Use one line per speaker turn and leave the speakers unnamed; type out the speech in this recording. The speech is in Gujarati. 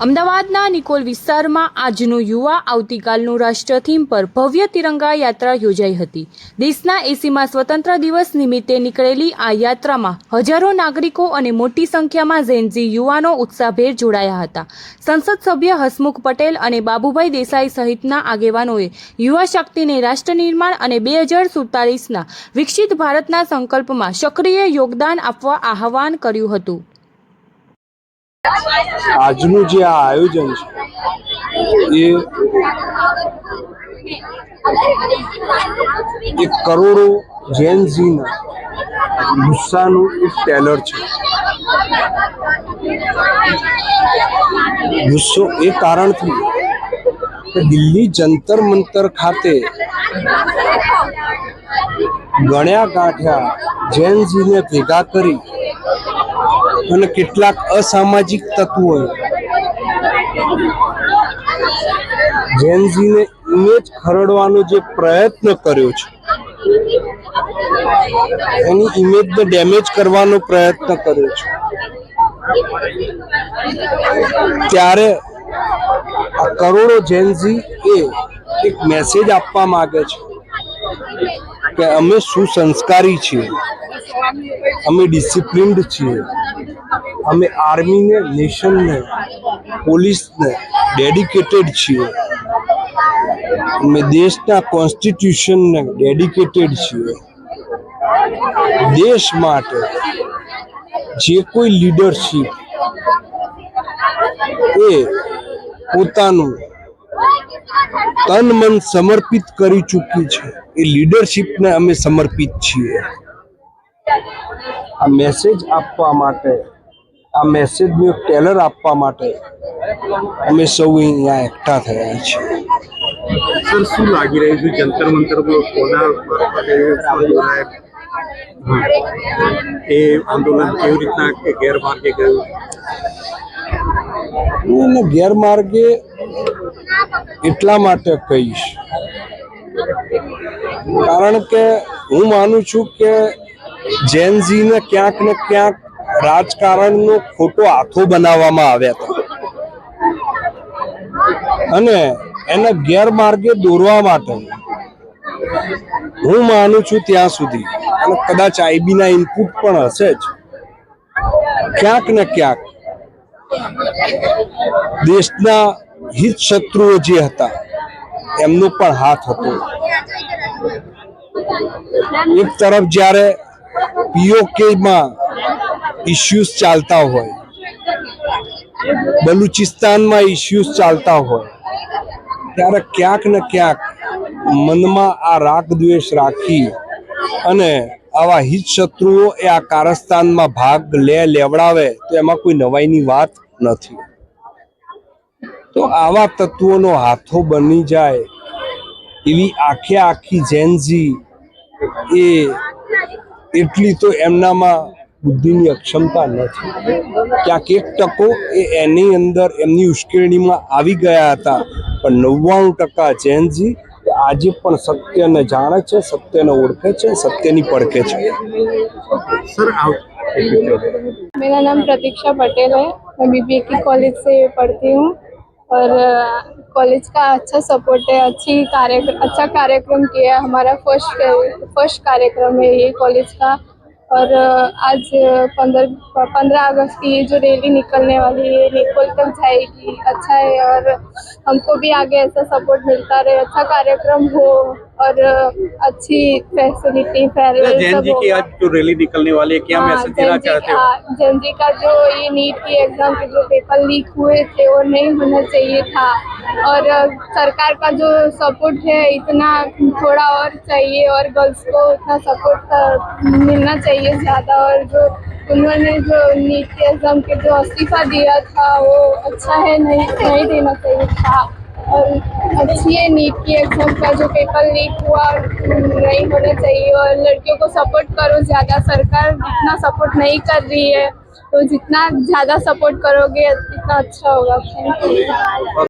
અમદાવાદના નિકોલ વિસ્તારમાં આજનું યુવા આવતીકાલનું રાષ્ટ્ર થીમ પર ભવ્ય તિરંગા યાત્રા યોજાઈ હતી। દેશના 80મા સ્વતંત્ર દિવસ નિમિત્તે નીકળેલી આ યાત્રામાં હજારો નાગરિકો અને મોટી સંખ્યામાં ઝેનઝી યુવાનો ઉત્સાહભેર જોડાયા હતા। સંસદ સભ્ય હસમુખ પટેલ અને બાબુભાઈ દેસાઈ સહિતના આગેવાનોએ યુવા શક્તિને રાષ્ટ્ર નિર્માણ અને 2047ના વિકસિત ભારતના સંકલ્પમાં સક્રિય યોગદાન આપવા આહવાન કર્યું હતું।
આજનું જે આ આયોજન છે એ કરોડો જેનઝીના ગુસ્સાનું એક ટેલર છે। ગુસ્સો એ કારણથી કે દિલ્હી જંતર મંતર ખાતે ગણ્યા ગાંઠ્યા જેનઝીને ભેગા કરી અને કેટલાક અસામાજિક તત્વોએ જેનઝીને ઇમેજ ખરડવાનો જે પ્રયત્ન કર્યો છે, એની ઇમેજને ડેમેજ કરવાનો પ્રયત્ન કર્યો છે, ત્યારે આ કરોડો જેનઝી એ એક મેસેજ આપવા માંગે છે કે અમે સુસંસ્કારી છીએ, અમે ડિસિપ્લિન્ડ છીએ, અમે આર્મીને, નેશનને, પોલીસને ડેડિકેટેડ છીએ, અમે દેશના કોન્સ્ટિટ્યુશનને ડેડિકેટેડ છીએ। દેશ માટે જે કોઈ લીડરશીપ એ પોતાનું તન મન સમર્પિત કરી ચૂકી છે, એ લીડરશીપને અમે સમર્પિત છીએ। આ મેસેજ આપવા માટે, આ મેસેજનું એક ટેલર આપવા માટે અમે સૌ અહીંયા એકઠા થયા છીએ।
સર, શું લાગી રહ્યું છે જંતર મંતર કોના મારફતે એ આંદોલન કેવી રીતના ગેરમાર્ગે ગયું?
હું એને ગેરમાર્ગે એટલા માટે કહીશ કારણ કે હું માનું છું કે જેનઝીને ક્યાંક ને ક્યાંક રાજકારણનો ખોટો હાથો બનાવવામાં આવ્યા હતા અને એને ગેરમાર્ગે દોરવા માટે હું માનું છું ત્યાં સુધી, અને કદાચ આઈબીના ઇનપુટ પણ હશે જ, ક્યાંક ને ક્યાંક દેશના હિત શત્રુઓ જે હતા એમનો પણ હાથ હતો। એક તરફ જ્યારે પીઓકેમાં ઇશ્યુઝ ચાલતા હોય, બલુચિસ્તાનમાં ઇશ્યુઝ ચાલતા હોય, ત્યારે ક્યાંક ને ક્યાંક મનમાં આ રાગ દ્વેષ રાખી અને આવા હિત શત્રુઓ એ આ કારસ્તાનમાં ભાગ લેવડાવે તો એમાં કોઈ નવાઈની વાત નથી। તો આવા તત્વોનો હાથો બની જાય એવી આખી જેનઝી એ એટલી તો એમનામાં બુદ્ધિની અક્ષમતા નથી। ક્યાંક 1% એ એની અંદર એમની ઉશ્કેરણીમાં આવી ગયા હતા, પણ 99% જેનઝી આજે પણ સત્યને જાણે છે, સત્યને ઓળખે છે, સત્યની પડખે છે।
सर
मेरा नाम प्रतीक्षा पटेल है। मैं बीबीए की कॉलेज से पढ़ती हूँ और कॉलेज का अच्छा सपोर्ट है, अच्छा कार्यक्रम किया है। हमारा फर्स्ट कार्यक्रम है ये कॉलेज का। और आज 15 अगस्त की ये जो रैली निकलने वाली है निकोल तक जाएगी, अच्छा है। और हमको भी आगे ऐसा सपोर्ट मिलता रहे, अच्छा कार्यक्रम हो और अच्छी फैसिलिटी फेयरवेल सब हो।
की आज जो रैली निकलने वाली है, क्या मैसेज देना चाहते हो?
जेनजी का जो ये नीट की एग्जाम के जो पेपर लीक हुए थे वो नहीं होना चाहिए था, और सरकार का जो सपोर्ट है इतना थोड़ा और चाहिए, और गर्ल्स को उतना सपोर्ट मिलना चाहिए ज़्यादा। और जो उन्होंने जो नीट के एग्जाम के जो इस्तीफा दिया था वो अच्छा है, नहीं देना चाहिए था। और अच्छी है नीट की एग्जाम का जो पेपर लीक हुआ नहीं होना चाहिए। और लड़कियों को सपोर्ट करो ज़्यादा, सरकार इतना सपोर्ट नहीं कर रही है, तो जितना ज़्यादा सपोर्ट करोगे इतना अच्छा होगा। Thank you.